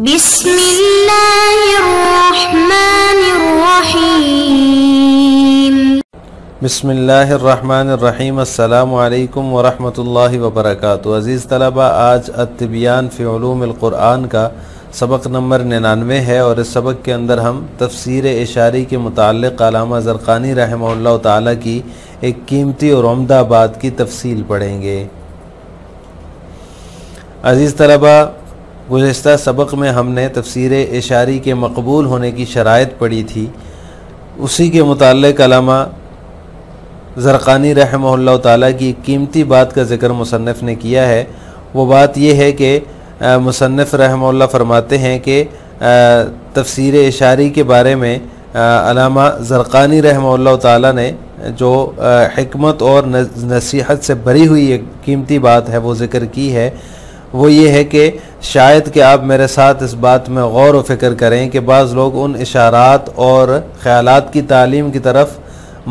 बिस्मिल्लाहिर्रहमानिर्रहीम। बिस्मिल्लाहिर्रहमानिर्रहीम। अस्सलामु अलैकुम वरहमतुल्लाहि वबरकातुहू। अज़ीज़ तलबा, आज अत्तिबियान फ़ी उलूमिल क़ुरआन का सबक नंबर 99 है और इस सबक के अंदर हम तफ़सीर इशारी के मुताल्लिक़ अल्लामा ज़रक़ानी रहमहुल्लाह ताला की एक कीमती और उम्दा बात की तफ़सील पढ़ेंगे। अज़ीज़ तलबा, गुज़िश्ता सबक में हमने तफ़सीर इशारी के मकबूल होने की शराइत पढ़ी थी। उसी के मुताल्लिक़ अल्लामा ज़रक़ानी रहमहुल्लाह ताला की कीमती बात का ज़िक्र मुसन्निफ़ ने किया है। वो बात यह है कि मुसन्निफ़ रहमहुल्लाह फरमाते हैं कि तफ़सीर इशारी के बारे में अल्लामा ज़रक़ानी रहमहुल्लाह ताला ने जो हिकमत और नसीहत से भरी हुई एक कीमती बात है वो ज़िक्र की है। वो ये है कि शायद कि आप मेरे साथ इस बात में गौर व फ़िक्र करें कि बाज़ लोग उन इशारात और ख़यालात की तालीम की तरफ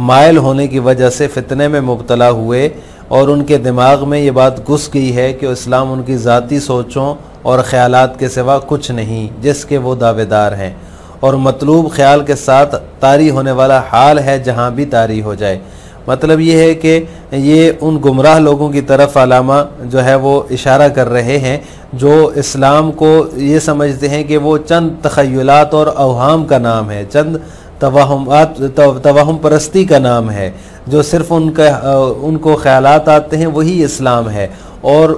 माइल होने की वजह से फ़ितने में मुब्तला हुए और उनके दिमाग में ये बात घुस गई है कि इस्लाम उनकी ज़ाती सोचों और ख़यालात के सिवा कुछ नहीं जिसके वो दावेदार हैं, और मतलूब ख़याल के साथ तारी होने वाला हाल है जहाँ भी तारी हो जाए। मतलब ये है कि ये उन गुमराह लोगों की तरफ अल्लामा जो है वो इशारा कर रहे हैं जो इस्लाम को ये समझते हैं कि वो चंद तख़य्युलात और अवहाम का नाम है, चंद तवहम परस्ती का नाम है, जो सिर्फ़ उनको ख़यालात आते हैं वही इस्लाम है, और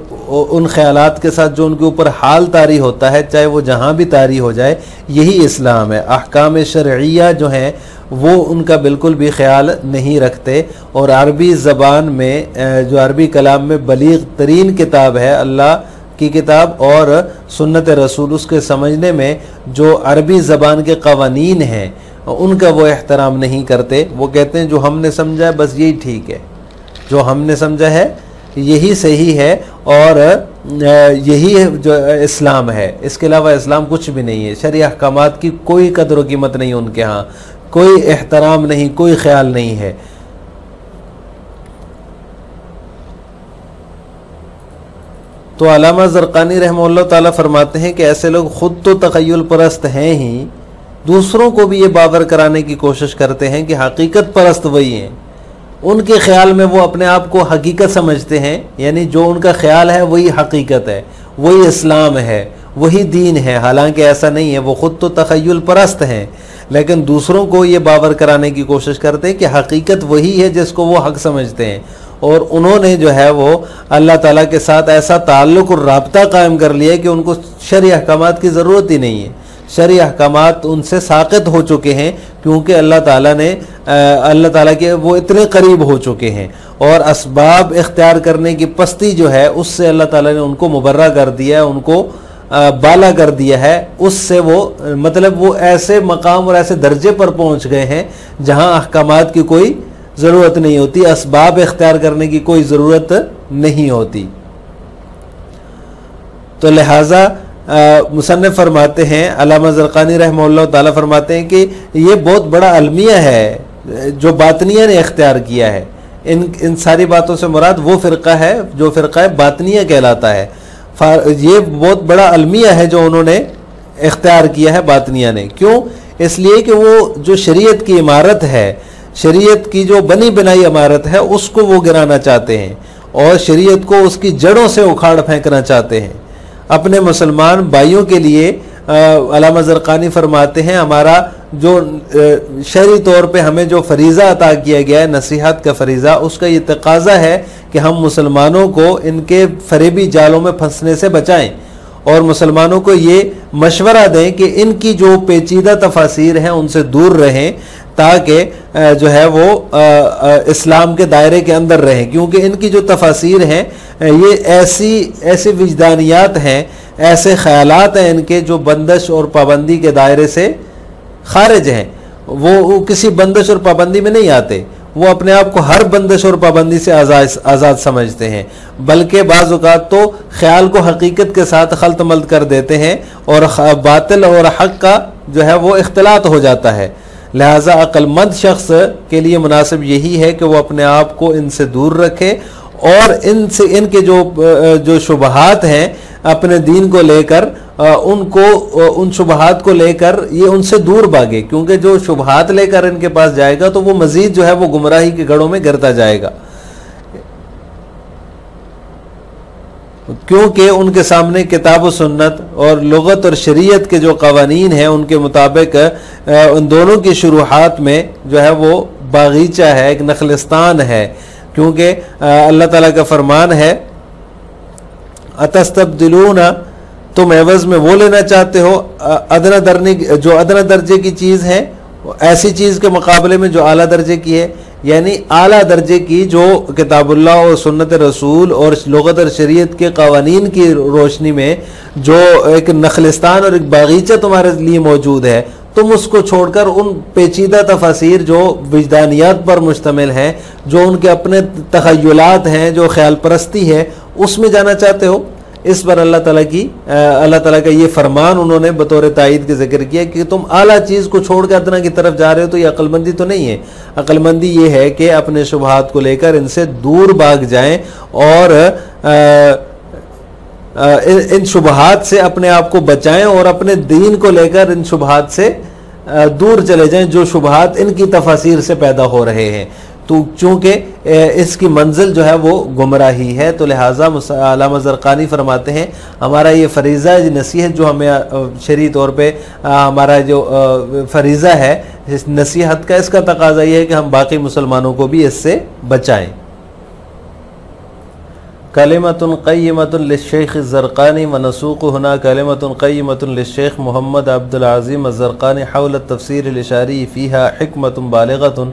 उन ख़यालात के साथ जो उनके ऊपर हाल तारी होता है चाहे वो जहाँ भी तारी हो जाए यही इस्लाम है। अहकाम शरइया जो हैं वो उनका बिल्कुल भी ख्याल नहीं रखते, और अरबी ज़बान में जो अरबी कलाम में बलीग तरीन किताब है अल्लाह की किताब और सुन्नत रसूल, उसके समझने में जो अरबी ज़बान के क़वानीन हैं उनका वो एहतराम नहीं करते। वो कहते हैं जो हमने समझा है बस यही ठीक है, जो हमने समझा है यही सही है और यही जो इस्लाम है, इसके अलावा इस्लाम कुछ भी नहीं है। शरई अहकामात की कोई कदर व कीमत नहीं उनके यहाँ, कोई एहतराम नहीं, कोई ख्याल नहीं है। तो अल्लामा ज़रक़ानी रहमहुल्लाह ताला फरमाते हैं कि ऐसे लोग ख़ुद तो तख़य्युल परस्त हैं ही, दूसरों को भी ये बावर कराने की कोशिश करते हैं कि हकीकत परस्त वही हैं। उनके ख़्याल में वो अपने आप को हकीकत समझते हैं, यानी जो उनका ख़्याल है वही हकीकत है, वही इस्लाम है, वही दीन है। हालांकि ऐसा नहीं है, वो ख़ुद तो तख़य्युल परस्त हैं लेकिन दूसरों को ये बावर कराने की कोशिश करते हैं कि हकीकत वही है जिसको वो हक़ समझते हैं, और उन्होंने जो है वो अल्लाह ताला के साथ ऐसा ताल्लुक़ और राब्ता कायम कर लिया कि उनको शरई अहकामात की ज़रूरत ही नहीं है। शरई अहकामात उनसे साक़ित हो चुके हैं क्योंकि अल्लाह ताला के वो इतने करीब हो चुके हैं, और असबाब इख्तियार करने की पस्ती जो है उससे अल्लाह ताला ने उनको मुबर्रा कर दिया है, उनको बाला कर दिया है। उससे वो मतलब वो ऐसे मकाम और ऐसे दर्जे पर पहुँच गए हैं जहाँ अहकामात की कोई ज़रूरत नहीं होती, असबाब इख्तियार करने की कोई ज़रूरत नहीं होती। तो लिहाजा मुसन्निफ़ फरमाते हैं, अल्लामा ज़रक़ानी रहमहुल्लाह ताला फरमाते हैं कि ये बहुत बड़ा अलमिया है जो बातनिया ने इख्तियार किया है। इन सारी बातों से मुराद वो फ़िरक़ा है जो फ़िरक़ा बातनिया कहलाता है। ये बहुत बड़ा अलमिया है जो उन्होंने इख्तियार किया है बातनिया ने। क्यों? इसलिए कि वो जो शरीयत की इमारत है, शरीयत की जो बनी बनाई इमारत है उसको वो गिराना चाहते हैं और शरीयत को उसकी जड़ों से उखाड़ फेंकना चाहते हैं। अपने मुसलमान भाइयों के लिए अल्लामा ज़रक़ानी फरमाते हैं हमारा जो शरई तौर पे हमें जो फरीज़ा अता किया गया है, नसीहत का फरीज़ा, उसका ये तकाज़ा है कि हम मुसलमानों को इनके फरेबी जालों में फंसने से बचाएं और मुसलमानों को ये मशवरा दें कि इनकी जो पेचीदा तफासीर हैं उनसे दूर रहें ताकि जो है वो इस्लाम के दायरे के अंदर रहें, क्योंकि इनकी जो तफासीर हैं ये ऐसी विजदानियात हैं, ऐसे ख़यालात हैं इनके जो बंदिश और पाबंदी के दायरे से खारिज हैं। वो किसी बंदिश और पाबंदी में नहीं आते, वो अपने आप को हर बंदिश और पाबंदी से आज़ाद समझते हैं, बल्कि बाज़ औक़ात तो ख़याल को हकीकत के साथ खल्त मल्त कर देते हैं और बातिल और हक़ का जो है वो इख्तिलात हो जाता है। लिहाजा अक्लमंद शख्स के लिए मुनासिब यही है कि वो अपने आप को इनसे दूर रखे और इनसे इनके जो शुबहात हैं अपने दीन को लेकर, उन शुबहात को लेकर ये उनसे दूर भागे, क्योंकि जो शुबहात लेकर इनके पास जाएगा तो वो मजीद जो है वो गुमराही के गढ़ों में गिरता जाएगा, क्योंकि उनके सामने किताब व सुन्नत और लुगत और शरीयत के जो कवानीन हैं उनके मुताबिक उन दोनों की शुरुआत में जो है वो बागीचा है, एक नखलिस्तान है। क्योंकि अल्लाह ताला का फरमान है, अतस्तब्दिलूना, तुम एवज में वो लेना चाहते हो जो अदना दर्जे की चीज़ है ऐसी चीज़ के मुकाबले में जो आला दर्जे की है, यानी आला दर्जे की जो किताबुल्लाह और सुन्नत रसूल और लुगत और शरीयत के कवानीन की रोशनी में जो एक नखलिस्तान और एक बागीचा तुम्हारे लिए मौजूद है, तुम उसको छोड़कर उन पेचीदा तफासिर जो विजदानियात पर मुश्तमिल हैं, जो उनके अपने तखय्युलात हैं, जो ख्याल परस्ती है, उसमें जाना चाहते हो। इस पर अल्लाह ताला का ये फरमान उन्होंने बतौर तायीद के जिक्र किया कि तुम आला चीज़ को छोड़ कर अदना की तरफ जा रहे हो, तो ये अक्लमंदी तो नहीं है। अक्लमंदी ये है कि अपने शुबहात को लेकर इनसे दूर भाग जाएं और इन शुबहात से अपने आप को बचाएं और अपने दीन को लेकर इन शुबहात से दूर चले जाएं जो शुबहात इनकी तफासिर से पैदा हो रहे हैं। तो चूँकि इसकी मंजिल जो है वो गुमराही है, तो लिहाजा अल्लामा ज़रक़ानी फरमाते हैं हमारा ये फ़रीज़ा नसीहत जो हमें शरई तौर पे हमारा जो फ़रीज़ा है इस नसीहत का, इसका तकाज़ा ये है कि हम बाकी मुसलमानों को भी इससे बचाएँ। कलिमतुन क़य्यमतुन लिश्शैख़ ज़रक़ानी व नसूक़ु हुना कलिमतुन क़य्यमतुन लिश्शैख़ मोहम्मद अब्दुल अज़ीम अज़्ज़रक़ानी हौल तफ़सीर अल-इशारी फ़ीहा हिकमतुन बालिग़तुन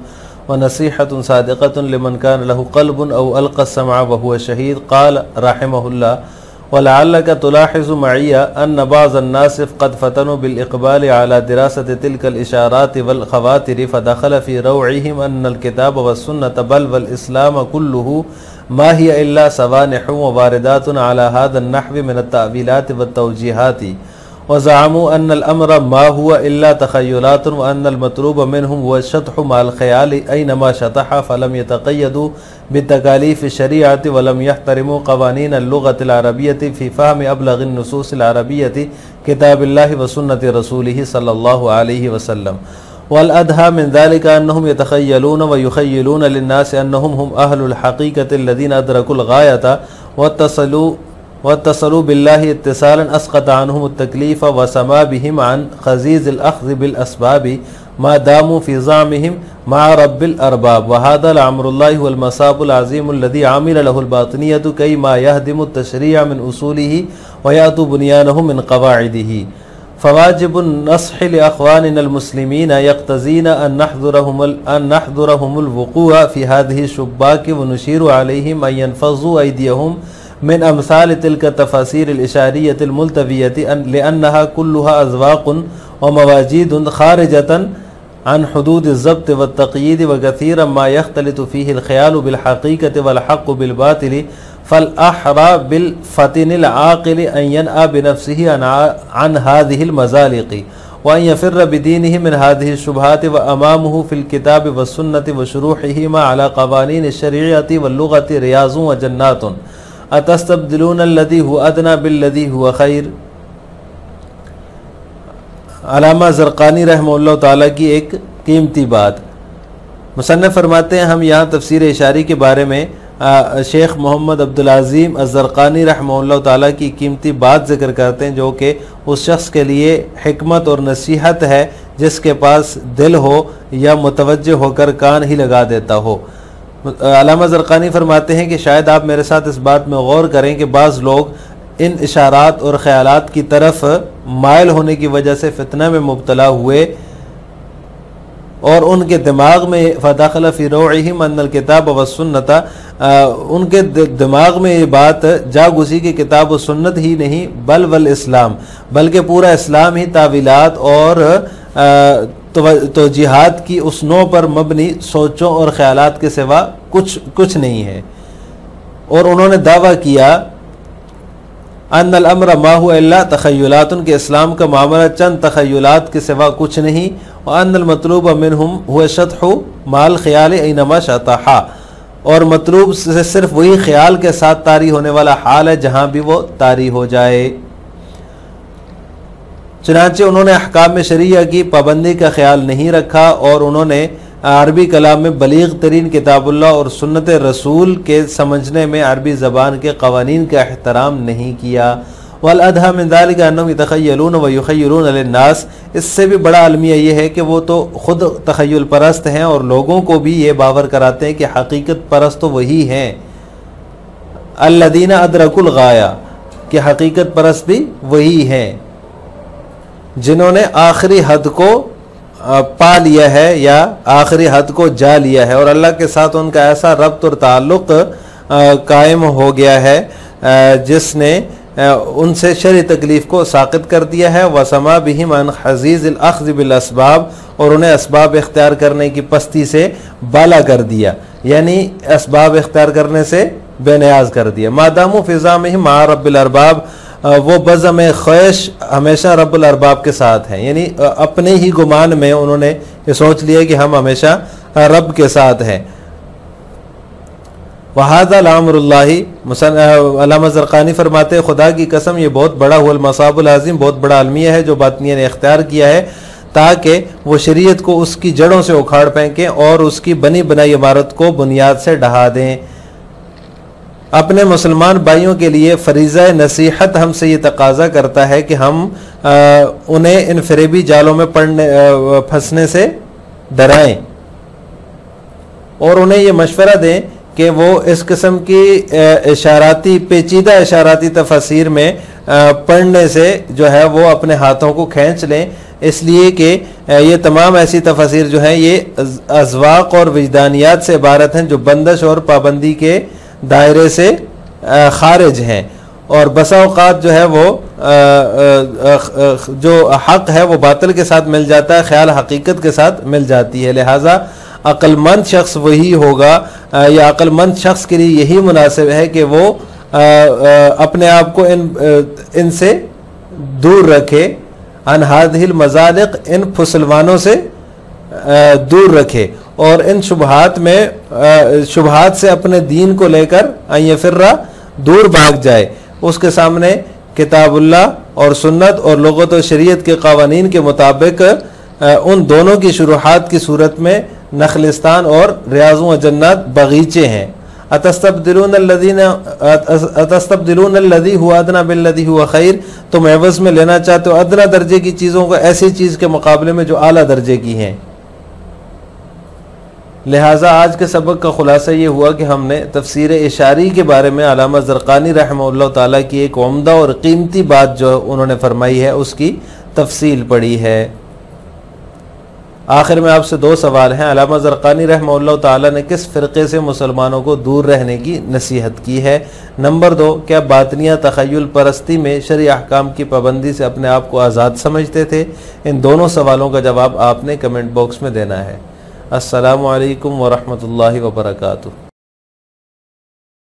व नसीहतुन सादिक़तुन लिमन कान लहु क़ल्बुन औ अलक़ा अस्समअ व हुवा शहीद। क़ाल रहिमहुल्लाह व लअल्लका तुलाहिज़ु मइया अन्न बअज़ अन्नास क़द फ़तनु बिल इक़बाल अला दिरासति तिल्कल इशारात वल ख़वातिर फ़दख़ल फ़ी रौइहिम अन्नल किताब व सुन्नत बल वल इस्लाम कुल्लुहु मा हिय इल्ला सवानिहु व वारिदातुन अला हाज़ा अन्नहव मिन अत-तअवीलात व तौजीहात व ज़अमू अन्नल अम्र मा हुवा इल्ला तख़य्युलातुन व अन्नल मतलूब मिनहुम हुवा शतहु माल ख़याल ऐनमा शतह फलम यतक़य्यदू बितकालीफ़ शरीअत व लम यहतरिमू क़वानीन अल-लुग़त अल-अरबिय्यत फ़ी फ़हम अबलग़ अन-नुसूस अल-अरबिय्यत किताबिल्लाहि व सुन्नति रसूलिही सल्लल्लाहु अलैहि वसल्लम। वल अदहा मिन ज़ालिका अन्नहुम यतख़य्यलून व युख़य्यिलून लिन्नास अन्नहुम हुम अहलुल हक़ीक़ति अल्लज़ीना अदरकुल गायता वत्तसलू बिल्लाहि इत्तिसालन अस्क़त अन्हुम अत-तकलीफ़ व समा बिहिम अन ख़ज़ीज़िल अख़्ज़ बिल अस्बाबि मा दामू फ़ी ज़अमिहिम मा रब्बिल अरबाब व हाज़ा अम्रुल्लाहि वल मसाबुल अज़ीमुल लज़ी आमिल लहुल बातिनियतु कई मा यहदिमु अत-तशरीअ मिन उसूलिही व यातु बुनियानहु मिन क़वाइदिही। फ़वाजिबुन नस्ह लिअख़वानिनल मुस्लिमीन यक़्तज़ीना अन नहज़ुरहुमुल वुक़ूअ फ़ी हाज़िहि शुब्बाक व नुशीरु अलैहिम अन यनफ़ज़ू अयदियहुम मिन अमसाल तिल्का तफ़ासीर अल-इशारिय्यत अल-मुल्तविय्यत लिअन्नहा कुल्लुहा अज़वाक़ुन व मवाजीदुन ख़ारिजतन अन हुदूद अज़्ज़ब्त व तक़यीद व कसीरन मा यख्तलितु फ़ीहि अल-ख़यालु बिल हक़ीक़त वल हक़्क़ु बिल बातिल फल अहरा बिल फ़तिनिल आक़िल अन यनअ बिनफ़्सिही अन हाज़िहिल मज़ालिक़ि व अन यफ़िर्र बिदीनिही मिन हाज़िहि शुबहात व अमामुहु फ़िल किताब व सुन्नति व शुरूहिहिमा अला क़वानीन अश-शरीअति वल लुग़ति रियाज़ुन व जन्नातुन अतस्तब्दिलून अल्लज़ी हुवा अदना बिल्लज़ी हुवा खैर। अल्लामा ज़रक़ानी रहमतुल्लाह ताला की एक कीमती बात। मुसन्निफ़ फरमाते हैं हम यहाँ तफ़सीर इशारी के बारे में शेख मोहम्मद अब्दुल अज़ीम अज़्ज़रक़ानी रहमतुल्लाह ताला की कीमती बात ज़िक्र करते हैं, जो कि उस शख्स के लिए हिकमत और नसीहत है जिसके पास दिल हो या मुतवज्जह होकर कान ही लगा देता हो। अल्लामा ज़रक़ानी फरमाते हैं कि शायद आप मेरे साथ इस बात में गौर करें कि बाज़ लोग इन इशारात और ख़यालात की तरफ मायल होने की वजह से फितना में मुब्तला हुए और उनके दिमाग में फ़दख़ल फ़ी रौइहिम अन्नल किताब व सुन्नत, उनके दिमाग में ये बात जा घुसी कि किताब व सुन्नत ही नहीं बल वल इस्लाम, बल्कि पूरा इस्लाम ही तावीलात और तो जिहाद की उस नौ पर मबनी सोचों और ख़यालात के सिवा कुछ नहीं है। और उन्होंने दावा किया अन्नल अम्र मा हुवा इल्ला तख़य्युलातुन, के इस्लाम का मामला चंद तख़य्युलात के सिवा कुछ नहीं। व अन्नल मतलूब मिनहुम हुवा शतहु माल ख़याल ऐनमा शतहा, और मतलूब से सिर्फ वही ख्याल के साथ तारी होने वाला हाल है जहाँ भी वो तारी हो जाए। चुनांचे उन्होंने अहकाम में शरिया की पाबंदी का ख्याल नहीं रखा और उन्होंने अरबी कलाम में बलीग तरीन किताबुल्लाह और सुन्नत रसूल के समझने में अरबी ज़बान के क़वानीन का एहतराम नहीं किया। वल अदहा मिन ज़ालिका अन्नहुम यतख़य्यलून व युख़य्यिलून लिन्नास, इससे भी बड़ा अलमिया ये है कि वो तो ख़ुद तख़य्युल परस्त हैं और लोगों को भी ये बावर कराते हैं कि हकीकत परस्त तो वही हैं। अल्लज़ीना अदरकुल गाया, कि हकीकत परस्त भी वही हैं जिन्होंने आखिरी हद को पा लिया है या आखिरी हद को जा लिया है और अल्लाह के साथ उनका ऐसा रब्त और ताल्लुक़ कायम हो गया है जिसने उनसे शरई तकलीफ़ को साक़ित कर दिया है। वसमा बिहिम अन हज़ीज़िल अख़्ज़ बिल असबाब, और उन्हें असबाब इख्तियार करने की पस्ती से बाला कर दिया, यानी असबाब इख्तियार करने से बेनियाज कर दिया। मादामु फ़िज़ामिहिम मा रब्बिल अरबाब, वो बज़म ख्वाहिश हमेशा रब्बुल अरबाब के साथ हैं, यानी अपने ही गुमान में उन्होंने ये सोच लिया कि हम हमेशा रब के साथ हैं। वहादा लामरुल्लाही, अल्लामा ज़रक़ानी फरमाते खुदा की कसम ये बहुत बड़ा हुल मसाबुल आज़िम, बहुत बड़ा अलमिया है जो बातिनिया ने इख्तियार किया है ताकि वो शरीयत को उसकी जड़ों से उखाड़ फेंकें और उसकी बनी बनाई इमारत को बुनियाद से ढहा दें। अपने मुसलमान भाइयों के लिए फरीज़ा नसीहत हमसे ये तकाजा करता है कि हम उन्हें इन फरेबी जालों में फंसने से डराएं और उन्हें ये मशवरा दें कि वो इस किस्म की इशाराती पेचीदा इशाराती तफसीर में पढ़ने से जो है वो अपने हाथों को खींच लें, इसलिए कि ये तमाम ऐसी तफसीर जो हैं ये अज़वाक़ और विजदानियात से इबारत हैं जो बंदिश और पाबंदी के दायरे से खारिज हैं और बसा औक़ात जो है वो जो हक़ है वो बातिल के साथ मिल जाता है, ख्याल हकीकत के साथ मिल जाती है। लिहाजा अक्लमंद शख्स वही होगा या अक्लमंद शख्स के लिए यही मुनासिब है कि वो अपने आप को इनसे दूर रखे, अन हादिहिल मज़ालिक़, इन फुसलवानों से दूर रखे और इन शुबहात से अपने दीन को लेकर अयफ़िर्रा दूर भाग जाए। उसके सामने किताबुल्लाह और सुन्नत और लुग़त और शरीयत के क़वानीन के मुताबिक उन दोनों की शुरुआत की सूरत में नखलिस्तान और रियाज़ व जन्नत बगीचे हैं। अतस्तब्दिलून अल्लज़ी हुवा अदना बिल्लज़ी हुवा खैर, तुम एवज़ में लेना चाहते हो अदना दर्जे की चीज़ों को ऐसी चीज़ के मुकाबले में जो आला दर्जे की हैं। लिहाजा आज के सबक का खुलासा ये हुआ कि हमने तफसीर इशारी के बारे में अल्लामा ज़रक़ानी रहमहुल्लाह ताला की एक उम्दा और कीमती बात जो उन्होंने फरमाई है उसकी तफसील पढ़ी है। आखिर में आपसे दो सवाल हैं। अल्लामा ज़रक़ानी रहमहुल्लाह ताला ने किस फ़िरक़े से मुसलमानों को दूर रहने की नसीहत की है? नंबर 2, क्या बातिनिया तख़य्युल परस्ती में शरई अहकाम की पाबंदी से अपने आप को आज़ाद समझते थे? इन दोनों सवालों का जवाब आपने कमेंट बॉक्स में देना है। अस्सलामु अलैकुम व रहमतुल्लाहि व बरकातुहू।